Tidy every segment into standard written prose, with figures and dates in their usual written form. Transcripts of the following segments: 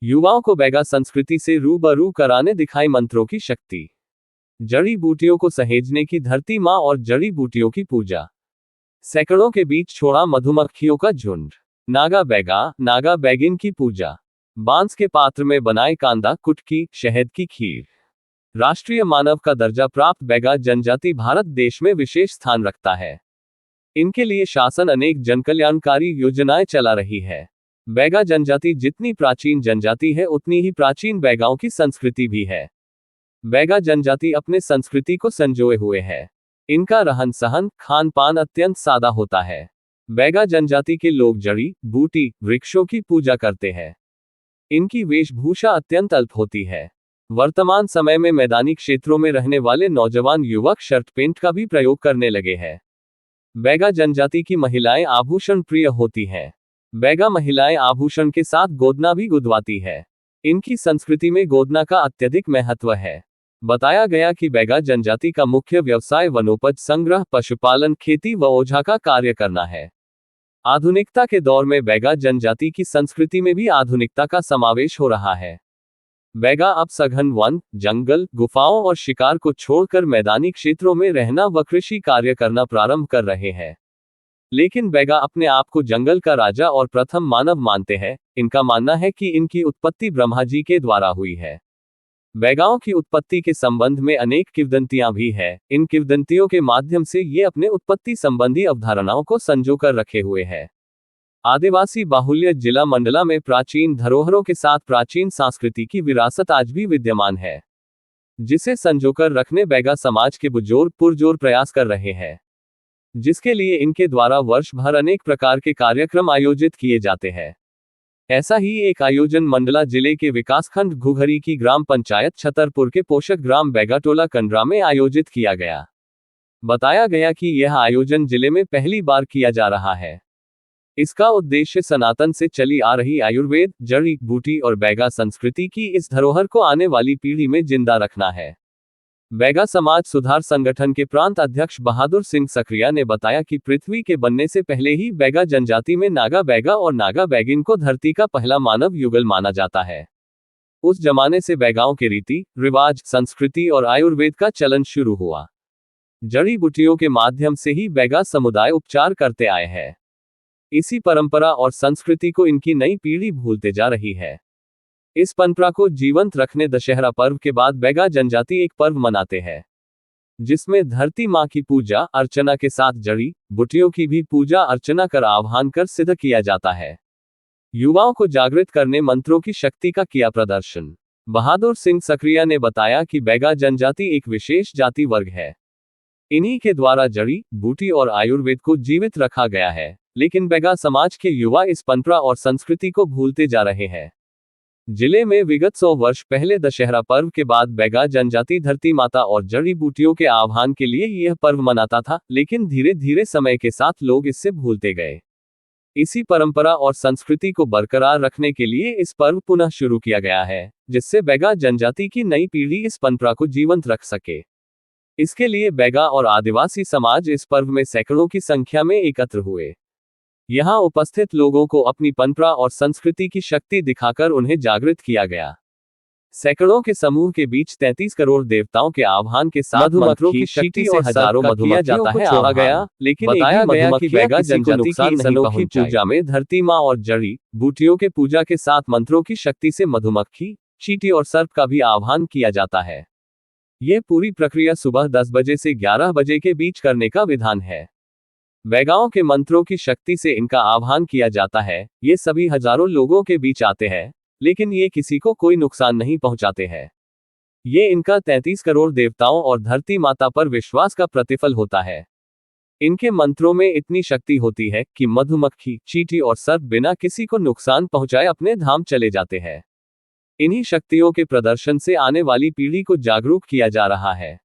युवाओं को बैगा संस्कृति से रूबरू कराने दिखाई मंत्रों की शक्ति। जड़ी बूटियों को सहेजने की धरती माँ और जड़ी बूटियों की पूजा। सैकड़ों के बीच छोड़ा मधुमक्खियों का झुंड। नागा बैगा, नागा बैगिन की पूजा। बांस के पात्र में बनाए कांदा, कुटकी, शहद की खीर। राष्ट्रीय मानव का दर्जा प्राप्त बैगा जनजाति भारत देश में विशेष स्थान रखता है। इनके लिए शासन अनेक जनकल्याणकारी योजनाएं चला रही है। बैगा जनजाति जितनी प्राचीन जनजाति है उतनी ही प्राचीन बैगाओं की संस्कृति भी है। बैगा जनजाति अपने संस्कृति को संजोए हुए है। इनका रहन सहन, खान पान अत्यंत सादा होता है। बैगा जनजाति के लोग जड़ी बूटी, वृक्षों की पूजा करते हैं। इनकी वेशभूषा अत्यंत अल्प होती है। वर्तमान समय में मैदानी क्षेत्रों में रहने वाले नौजवान युवक शर्ट पैंट का भी प्रयोग करने लगे हैं। बैगा जनजाति की महिलाएं आभूषण प्रिय होती हैं। बैगा महिलाएं आभूषण के साथ गोदना भी गुदवाती है। इनकी संस्कृति में गोदना का अत्यधिक महत्व है। बताया गया कि बैगा जनजाति का मुख्य व्यवसाय वनोपज संग्रह, पशुपालन, खेती व ओझा का कार्य करना है। आधुनिकता के दौर में बैगा जनजाति की संस्कृति में भी आधुनिकता का समावेश हो रहा है। बैगा अब सघन वन, जंगल, गुफाओं और शिकार को छोड़कर मैदानी क्षेत्रों में रहना व कृषि कार्य करना प्रारंभ कर रहे हैं। लेकिन बैगा अपने आप को जंगल का राजा और प्रथम मानव मानते हैं। इनका मानना है कि इनकी उत्पत्ति ब्रह्मा जी के द्वारा हुई है। बैगाओं की उत्पत्ति के संबंध में अनेक किंवदंतियां भी है। इन किंवदंतियों के माध्यम से ये अपने उत्पत्ति संबंधी अवधारणाओं को संजोकर रखे हुए हैं। आदिवासी बाहुल्य जिला मंडला में प्राचीन धरोहरों के साथ प्राचीन संस्कृति की विरासत आज भी विद्यमान है, जिसे संजोकर रखने बैगा समाज के बुजुर्ग पुरजोर प्रयास कर रहे हैं, जिसके लिए इनके द्वारा वर्ष भर अनेक प्रकार के कार्यक्रम आयोजित किए जाते हैं। ऐसा ही एक आयोजन मंडला जिले के विकासखंड घुघरी की ग्राम पंचायत छतरपुर के पोषक ग्राम बैगाटोला कंडरा में आयोजित किया गया। बताया गया कि यह आयोजन जिले में पहली बार किया जा रहा है। इसका उद्देश्य सनातन से चली आ रही आयुर्वेद, जड़ी बूटी और बैगा संस्कृति की इस धरोहर को आने वाली पीढ़ी में जिंदा रखना है। बैगा समाज सुधार संगठन के प्रांत अध्यक्ष बहादुर सिंह सक्रिया ने बताया कि पृथ्वी के बनने से पहले ही बैगा जनजाति में नागा बैगा और नागा बैगिन को धरती का पहला मानव युगल माना जाता है। उस जमाने से बैगाओं के रीति रिवाज, संस्कृति और आयुर्वेद का चलन शुरू हुआ। जड़ी बूटियों के माध्यम से ही बैगा समुदाय उपचार करते आए हैं। इसी परंपरा और संस्कृति को इनकी नई पीढ़ी भूलते जा रही है। इस परंपरा को जीवंत रखने दशहरा पर्व के बाद बैगा जनजाति एक पर्व मनाते हैं, जिसमें धरती माँ की पूजा अर्चना के साथ जड़ी बूटियों की भी पूजा अर्चना कर आह्वान कर सिद्ध किया जाता है। युवाओं को जागृत करने मंत्रों की शक्ति का किया प्रदर्शन। बहादुर सिंह सक्रिया ने बताया कि बैगा जनजाति एक विशेष जाति वर्ग है। इन्हीं के द्वारा जड़ी बूटी और आयुर्वेद को जीवित रखा गया है, लेकिन बैगा समाज के युवा इस परंपरा और संस्कृति को भूलते जा रहे हैं। जिले में विगत 100 वर्ष पहले दशहरा पर्व के बाद बैगा जनजाति धरती माता और जड़ी बूटियों के आह्वान के लिए यह पर्व मनाता था, लेकिन धीरे धीरे समय के साथ लोग इससे भूलते गए। इसी परंपरा और संस्कृति को बरकरार रखने के लिए इस पर्व पुनः शुरू किया गया है, जिससे बैगा जनजाति की नई पीढ़ी इस परंपरा को जीवंत रख सके। इसके लिए बैगा और आदिवासी समाज इस पर्व में सैकड़ों की संख्या में एकत्र हुए। यहाँ उपस्थित लोगों को अपनी परंपरा और संस्कृति की शक्ति दिखाकर उन्हें जागृत किया गया। सैकड़ों के समूह के बीच 33 करोड़ देवताओं के आह्वान के साथ मंत्रों की शक्ति से हजारों मधुमक्खियों को छोड़ा गया, लेकिन बताया गया कि बैगा जनजाति की इस अनोखी पूजा में धरती माँ और जड़ी बूटियों के पूजा के साथ मंत्रों की शक्ति से मधुमक्खी, चींटी और सर्प का भी आह्वान किया जाता है। ये पूरी प्रक्रिया सुबह 10 बजे से 11 बजे के बीच करने का विधान है। बैगाओं के मंत्रों की शक्ति से इनका आह्वान किया जाता है। ये सभी हजारों लोगों के बीच आते हैं, लेकिन ये किसी को कोई नुकसान नहीं पहुंचाते हैं। ये इनका 33 करोड़ देवताओं और धरती माता पर विश्वास का प्रतिफल होता है। इनके मंत्रों में इतनी शक्ति होती है कि मधुमक्खी, चींटी और सर्प बिना किसी को नुकसान पहुंचाए अपने धाम चले जाते हैं। इन्हीं शक्तियों के प्रदर्शन से आने वाली पीढ़ी को जागरूक किया जा रहा है,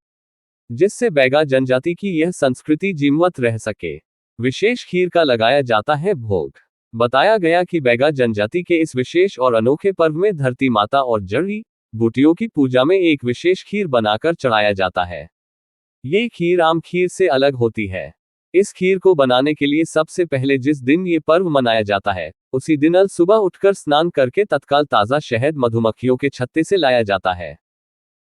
जिससे बैगा जनजाति की यह संस्कृति जीवंत रह सके। विशेष खीर का लगाया जाता है भोग। बताया गया कि बैगा जनजाति के इस विशेष और अनोखे पर्व में धरती माता और जड़ी बूटियों की पूजा में एक विशेष खीर बनाकर चढ़ाया जाता है। ये खीर आम खीर से अलग होती है। इस खीर को बनाने के लिए सबसे पहले जिस दिन ये पर्व मनाया जाता है, उसी दिन अल सुबह उठकर स्नान करके तत्काल ताज़ा शहद मधुमक्खियों के छत्ते से लाया जाता है।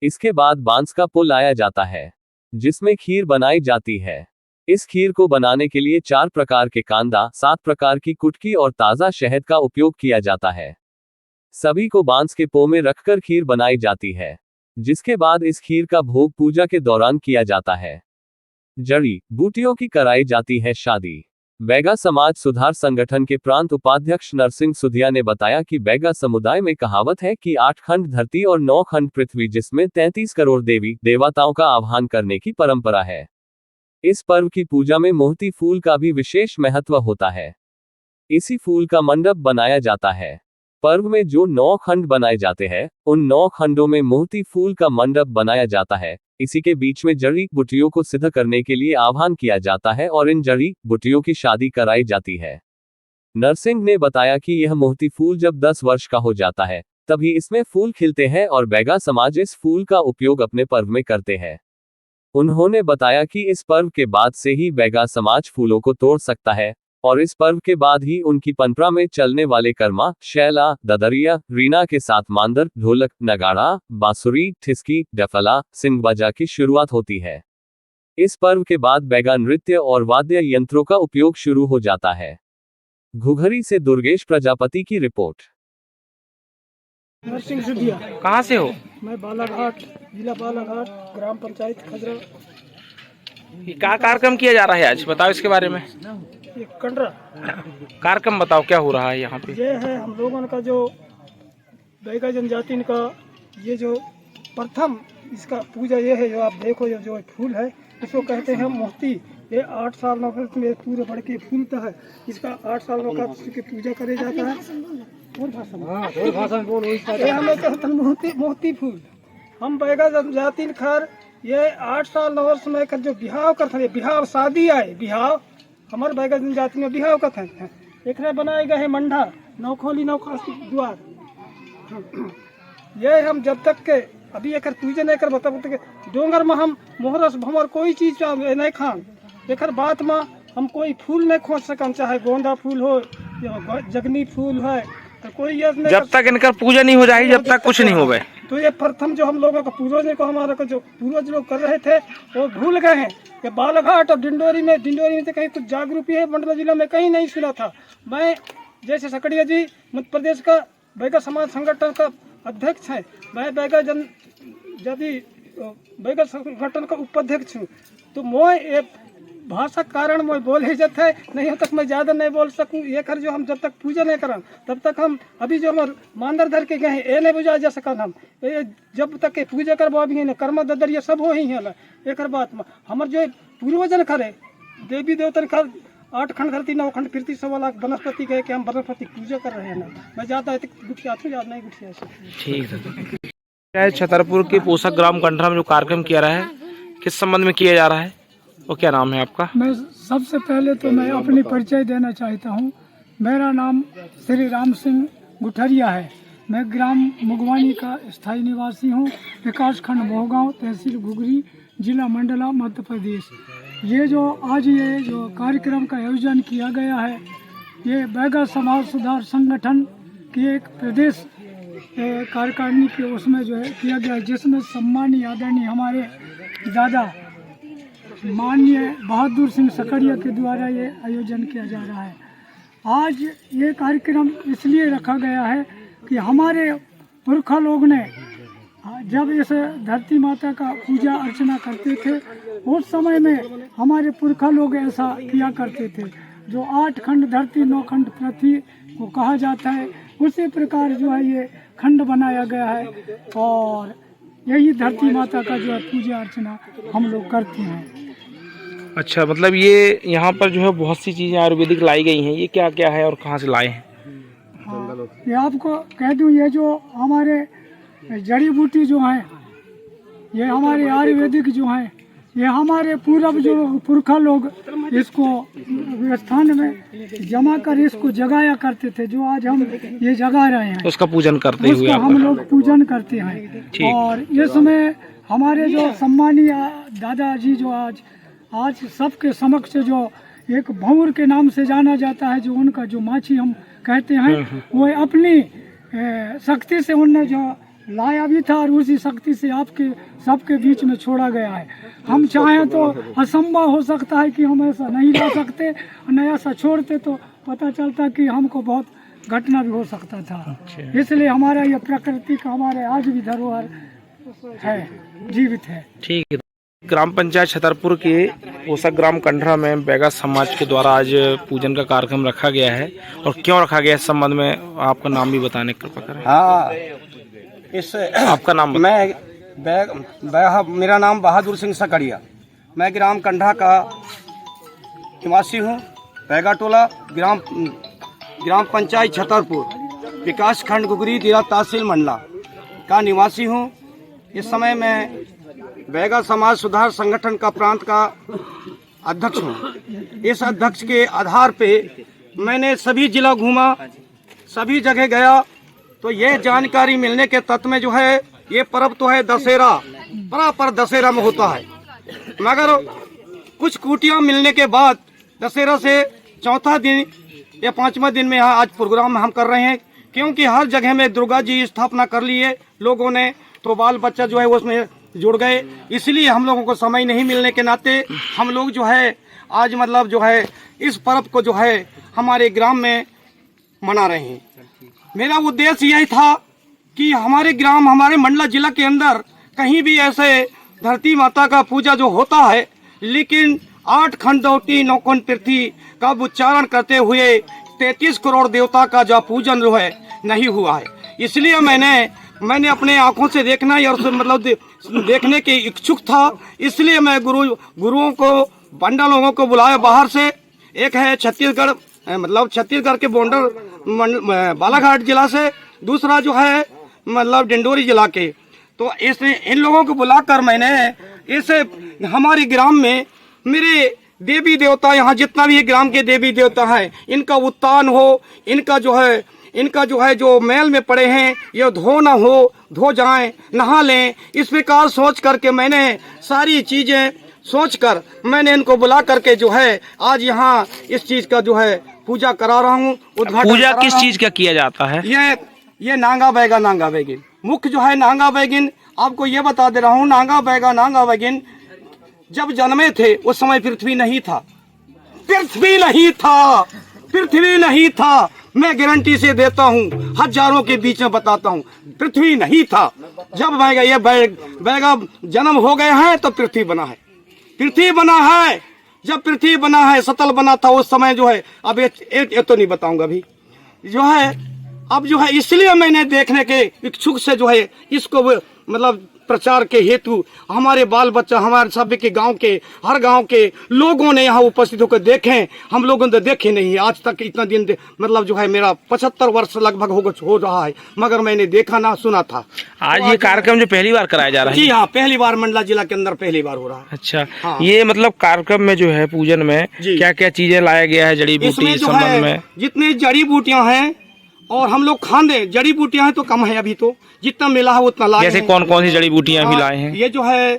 इसके बाद बांस का पुल लाया जाता है, जिसमें खीर बनाई जाती है। इस खीर को बनाने के लिए 4 प्रकार के कांदा, 7 प्रकार की कुटकी और ताज़ा शहद का उपयोग किया जाता है। सभी को बांस के पो में रखकर खीर बनाई जाती है, जिसके बाद इस खीर का भोग पूजा के दौरान किया जाता है। जड़ी बूटियों की कराई जाती है शादी। बैगा समाज सुधार संगठन के प्रांत उपाध्यक्ष नरसिंह सुधिया ने बताया कि बैगा समुदाय में कहावत है कि 8 खंड धरती और 9 खंड पृथ्वी, जिसमें 33 करोड़ देवी देवताओं का आह्वान करने की परंपरा है। इस पर्व की पूजा में मोहती फूल का भी विशेष महत्व होता है। इसी फूल का मंडप बनाया जाता है। पर्व में जो 9 खंड बनाए जाते हैं, उन 9 खंडों में मोहती फूल का मंडप बनाया जाता है। इसी के बीच में जड़ी बूटियों को सिद्ध करने के लिए आह्वान किया जाता है और इन जड़ी बूटियों की शादी कराई जाती है। नरसिंह ने बताया कि यह मोहती फूल जब 10 वर्ष का हो जाता है, तभी इसमें फूल खिलते हैं और बैगा समाज इस फूल का उपयोग अपने पर्व में करते हैं। उन्होंने बताया कि इस पर्व के बाद से ही बैगा समाज फूलों को तोड़ सकता है और इस पर्व के बाद ही उनकी परंपरा में चलने वाले कर्मा, शैला, ददरिया, रीना के साथ मांदर, ढोलक, नगाड़ा, बांसुरी, ठिसकी, डफला, सिंगबाजा की शुरुआत होती है। इस पर्व के बाद बैगा नृत्य और वाद्य यंत्रों का उपयोग शुरू हो जाता है। घुघरी से दुर्गेश प्रजापति की रिपोर्ट। नरसिंह सुधिया। कहाँ से हो? मैं बालाघाट, जिला बालाघाट, ग्राम पंचायत खजरा। ये क्या कार्यक्रम किया जा रहा है आज, बताओ इसके बारे में। ये कंडरा कार्यक्रम बताओ क्या हो रहा है यहाँ पे। ये है हम लोगों का जो बैगा जनजाति का ये जो प्रथम इसका पूजा ये है। जो आप देखो ये जो फूल है, इसको कहते हैं मोहती। ये 8 साल में पूरे बढ़ के फूलता है। इसका 8 साल में इसकी पूजा करे जाता है। और भाषण बोल ये हमें कहते हैं मोहती फूल। हम बैगा जनजाति खर ये 8 साल 9 वर्ष में कर जो बिहाव करते हैं, बिहाव शादी आए बिहाव हमारे बैगा जनजाति में बिहाव करते हैं। एक बनाए गए हैं मंडा, नौखोली नौखा द्वार। ये हम जब तक के अभी एक पूजा नहीं कर बता डोंगर में हम मोहरस भमर कोई चीज नहीं खान। एक बात में हम कोई फूल नहीं खोज सकन, चाहे गोंदा फूल हो या जगनी फूल है, तो कोई ये नहीं। जब तक इनका पूजा नहीं हो जाएगी, जब तक कुछ नहीं होगा। तो ये प्रथम जो हम लोगों का पूर्वज को हमारा को जो पूर्वज लोग कर रहे थे वो भूल गए हैं। ये बालाघाट और डिंडोरी में तो कहीं कुछ जागरूकता है, मंडला जिला में कहीं नहीं सुना था। मैं जैसे सकड़िया जी मध्य प्रदेश का बैगा समाज संगठन का अध्यक्ष है। मैं बैगा जनजाति बैगा संगठन का उपाध्यक्ष हूँ। तो मैं भाषा कारण मैं बोल ही जाता है, नहीं हो तक मैं ज़्यादा नहीं बोल सकूँ। ये कर जो हम जब तक पूजा नहीं करें तब तक हम अभी जो हमारे मांदर धर के गए हैं ये नहीं बुझा जा सकन। हम ये जब तक के पूजा करबो अभी है कर्म ददर ये सब हो ही है। एक बात में हमारे जो पूर्वजन करे देवी देवतन कर 8 खंड धरती 9 खंड पृथ्वी 1.25 लाख वनस्पति गए कि हम वनस्पति पूजा कर रहे हैं ना। मैं ज़्यादा गुठिया ज़्यादा नहीं गुठिया। ठीक है। छतरपुर के पोषक ग्राम कंडरा में जो कार्यक्रम किया रहा है, किस संबंध में किया जा रहा है और क्या नाम है आपका? मैं सबसे पहले तो मैं अपनी परिचय देना चाहता हूँ। मेरा नाम श्री राम सिंह गुठरिया है। मैं ग्राम मुगवानी का स्थायी निवासी हूँ। विकास खंड भोगांव, तहसील घुघरी, जिला मंडला, मध्य प्रदेश। ये जो कार्यक्रम का आयोजन किया गया है, ये बैगा समाज सुधार संगठन की एक प्रदेश कार्यकारिणी के उसमें जो है किया गया है, जिसमें सम्मानीय आदरणीय हमारे दादा माननीय बहादुर सिंह सकड़िया के द्वारा ये आयोजन किया जा रहा है। आज ये कार्यक्रम इसलिए रखा गया है कि हमारे पुरखा लोग ने जब इस धरती माता का पूजा अर्चना करते थे, उस समय में हमारे पुरखा लोग ऐसा किया करते थे। जो 8 खंड धरती 9 खंड पृथ्वी को कहा जाता है, उसी प्रकार जो है ये खंड बनाया गया है और यही धरती माता का जो है पूजा अर्चना हम लोग करते हैं। अच्छा, मतलब ये यहाँ पर जो है बहुत सी चीज़ें आयुर्वेदिक लाई गई हैं, ये क्या क्या है और कहाँ से लाए हैं? हाँ, ये आपको कह दूँ, ये जो हमारे जड़ी बूटी जो हैं, ये हमारे आयुर्वेदिक जो हैं, ये हमारे पूर्व जो पुरखा लोग इसको स्थान में जमा कर इसको जगाया करते थे। जो आज हम ये जगा रहे हैं, उसका पूजन करते हुए हम लोग पूजन करते हैं। और इसमें हमारे जो सम्मानीय दादाजी जो आज आज सबके समक्ष जो एक भंवर के नाम से जाना जाता है, जो उनका जो माछी हम कहते हैं, वो अपनी शक्ति से उनने जो लाया भी था और उसी शक्ति से आपके सबके बीच में छोड़ा गया है। हम चाहें तो असंभव हो सकता है कि हम ऐसा नहीं ला सकते, न ऐसा छोड़ते तो पता चलता कि हमको बहुत घटना भी हो सकता था। इसलिए हमारा ये प्रकृति का हमारे आज भी धरोहर है, जीवित है। ठीक है। ग्राम पंचायत छतरपुर के पोषक ग्राम कंडरा में बैगा समाज के द्वारा आज पूजन का कार्यक्रम रखा गया है, और क्यों रखा गया है इस संबंध में आपका नाम भी बताने की कृपा करें। हाँ, इस आपका नाम मेरा नाम बहादुर सिंह सकड़िया। मैं ग्राम कंडा का निवासी हूँ। बैगा टोला ग्राम पंचायत छतरपुर, विकास खंड गुगरी, जिला तहसील मंडला का निवासी हूँ। इस समय मैं बैगा समाज सुधार संगठन का प्रांत का अध्यक्ष हूँ। इस अध्यक्ष के आधार पे मैंने सभी जिला घूमा, सभी जगह गया, तो ये जानकारी मिलने के तत्व में जो है, ये पर्व तो है दशहरा, बराबर दशहरा में होता है, मगर कुछ कुटियाँ मिलने के बाद दशहरा से चौथा दिन या पांचवा दिन में यहाँ आज प्रोग्राम हम कर रहे हैं, क्योंकि हर जगह में दुर्गा जी स्थापना कर ली है लोगों ने, तो बाल बच्चा जो है उसमें जुड़ गए। इसलिए हम लोगों को समय नहीं मिलने के नाते हम लोग जो है आज मतलब जो है इस पर्व को जो है हमारे ग्राम में मना रहे हैं। मेरा उद्देश्य यही था कि हमारे ग्राम, हमारे मंडला जिला के अंदर कहीं भी ऐसे धरती माता का पूजा जो होता है, लेकिन 8 खंडौती 9 कोण पृथ्वी का उच्चारण करते हुए 33 करोड़ देवता का जो पूजन जो है नहीं हुआ है। इसलिए मैंने अपने आंखों से देखना और मतलब देखने के इच्छुक था। इसलिए मैं गुरुओं को, पंडा लोगों को बुलाया बाहर से। एक है छत्तीसगढ़, मतलब छत्तीसगढ़ के बॉर्डर बालाघाट जिला से, दूसरा जो है मतलब डिंडोरी जिला के। तो इन लोगों को बुलाकर मैंने इसे हमारे ग्राम में मेरे देवी देवता, यहाँ जितना भी ग्राम के देवी देवता हैं, इनका उत्थान हो, इनका जो है जो मैल में पड़े हैं ये धो जाएं, नहा लें, इस प्रकार सोच करके मैंने सारी चीजें सोचकर मैंने इनको बुला करके जो है आज यहाँ इस चीज का जो है पूजा करा रहा हूँ। पूजा किस चीज का किया जाता है? ये नांगा बैगिन मुख्य जो है नांगा बैगिन। आपको ये बता दे रहा हूँ, नांगा बैगिन जब जन्मे थे उस समय पृथ्वी नहीं था। मैं गारंटी से देता हूँ, हजारों के बीच में बताता हूँ, पृथ्वी नहीं था। जब बैगा जन्म हो गया है तो पृथ्वी बना है। जब पृथ्वी बना है, सतल बना था उस समय जो है, अब ये तो नहीं बताऊंगा अभी जो है, अब जो है इसलिए मैंने देखने के इच्छुक से जो है इसको मतलब प्रचार के हेतु हमारे बाल बच्चा, हमारे सभी के हर गांव के लोगों ने यहाँ उपस्थित होकर देखें। हम लोगों ने देखे नहीं आज तक, इतना दिन मतलब जो है मेरा 75 वर्ष लगभग हो रहा है, मगर मैंने देखा ना सुना था। आज ये कार्यक्रम जो पहली बार कराया जा रहा है? जी हाँ, पहली बार मंडला जिला के अंदर पहली बार हो रहा है। अच्छा, हाँ। ये मतलब कार्यक्रम में जो है पूजन में क्या क्या चीजें लाया गया है जड़ी बूटी संबंध में? जितने जड़ी बूटियाँ हैं और हम लोग खाने, जड़ी बूटियाँ हैं तो कम है, अभी तो जितना मिला है उतना लाए। जैसे कौन कौन सी जड़ी बूटियाँ भी लाए हैं? ये जो है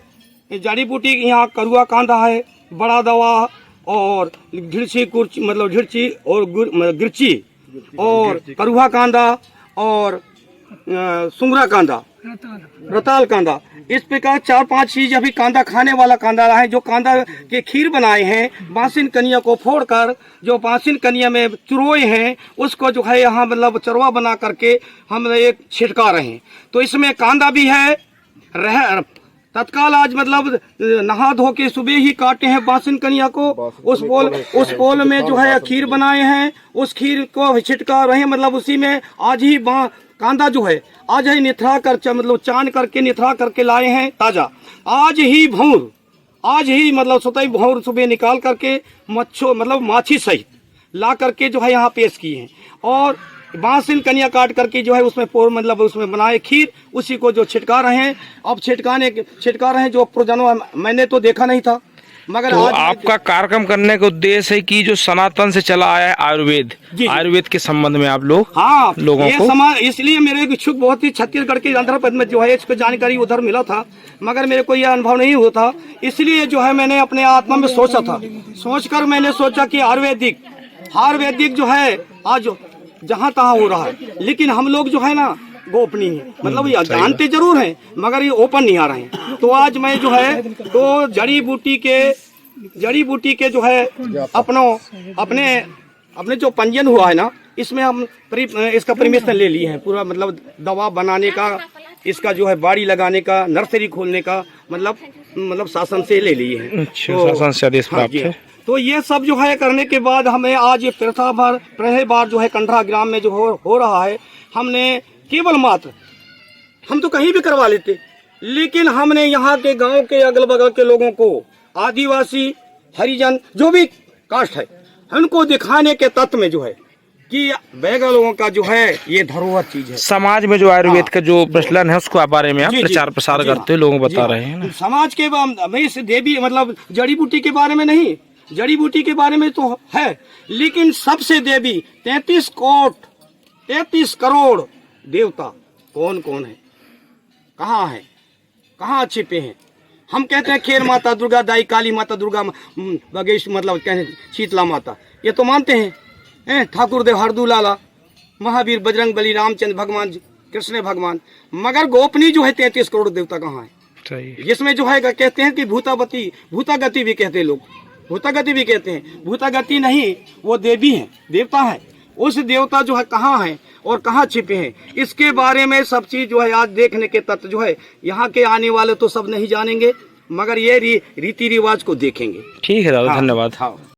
जड़ी बूटी यहाँ करुआ कांदा है, बड़ा दवा और ढिरची मतलब ढिरची और गिरची और करुआ कांदा और सुंगरा कांदा, रताल कांदा, इस प्रकार 4-5 चीज अभी कांदा खाने वाला कांदा है। जो कांदा के खीर बनाए हैं, बासिन कनिया को फोड़कर जो बासिन कनिया में चुरोए हैं उसको जो है यहाँ मतलब चरवा बना करके हम एक छिड़का रहे हैं। तो इसमें कांदा भी है, तत्काल आज मतलब नहा धो के सुबह ही काटे हैं बासिन कनिया को, उस पोल में जो है खीर बनाए हैं, उस खीर को छिटका रहे हैं। मतलब उसी में आज ही कांदा जो है आज ही निथरा कर मतलब चान करके निथरा करके लाए हैं ताजा। आज ही मतलब स्वतः भौर सुबह निकाल करके मतलब माछी सहित ला करके जो है यहाँ पेश किए हैं, और बांसिन कनिया काट करके जो है उसमें मतलब उसमें बनाए खीर, उसी को जो छिटका रहे हैं। अब छिटका रहे हैं जो प्रजनों, मैंने तो देखा नहीं था, मगर तो आज आपका कार्यक्रम करने का उद्देश्य है कि जो सनातन से चला आया है आयुर्वेद, जी। आयुर्वेद के संबंध में आप लोग हाँ लोगों ये को समाज, इसलिए मेरे इच्छुक बहुत ही छत्तीसगढ़ के आंध्र प्रदेश में जो है इसको जानकारी उधर मिला था, मगर मेरे को यह अनुभव नहीं हुआ था। इसलिए जो है मैंने अपने आत्मा में सोचा था, सोचकर मैंने सोचा कि आयुर्वेदिक जो है आज जहाँ तहाँ हो रहा है, लेकिन हम लोग जो है ना गोपनीय है, मतलब ये जानते जरूर हैं मगर ये ओपन नहीं आ रहे हैं। तो आज मैं जो है तो जड़ी बूटी के जो है अपने जो पंजीयन हुआ है ना, इसमें हम इसका परमिशन ले लिए हैं पूरा, मतलब दवा बनाने का, इसका जो है बाड़ी लगाने का, नर्सरी खोलने का मतलब शासन से ले लिए हैं। अच्छा, शासन से आदेश प्राप्त है। तो ये सब जो है करने के बाद हमें आज ये पहले बार जो है कंडरा ग्राम में जो हो रहा है, हमने केवल मात्र, हम तो कहीं भी करवा लेते, लेकिन हमने यहाँ के गांव के अगल बगल के लोगों को, आदिवासी, हरिजन, जो भी कास्ट है, उनको दिखाने के तत्व में जो है कि बैगा लोगों का जो है ये धरोहर चीज है। समाज में जो आयुर्वेद का जो प्रचलन है उसको बारे में आप प्रचार प्रसार करते लोगों को बता रहे हैं ना। समाज के इस देवी मतलब जड़ी बूटी के बारे में नहीं, जड़ी बूटी के बारे में तो है, लेकिन सबसे देवी 33 करोड़ देवता कौन कौन है, कहाँ है, कहाँ छिपे हैं। हम कहते हैं खेल माता दुर्गा, दाई काली माता, दुर्गा बगेश, मतलब कहते शीतला माता, ये तो मानते हैं। ठाकुर देव, हरदू लाला, महावीर, बजरंग बली, रामचंद्र भगवान, कृष्ण भगवान, मगर गोपनीय जो है 33 करोड़ देवता कहाँ है। जिसमें जो है कहते हैं कि भूतागति भी कहते हैं लोग, भूतागति भी कहते हैं, भूतागति नहीं, वो देवी है, देवता है। उस देवता जो है कहाँ है और कहाँ छिपे हैं, इसके बारे में सब चीज जो है आज देखने के तत्व जो है यहाँ के आने वाले तो सब नहीं जानेंगे, मगर ये रीति रिवाज को देखेंगे। ठीक है दादा, धन्यवाद। हाँ।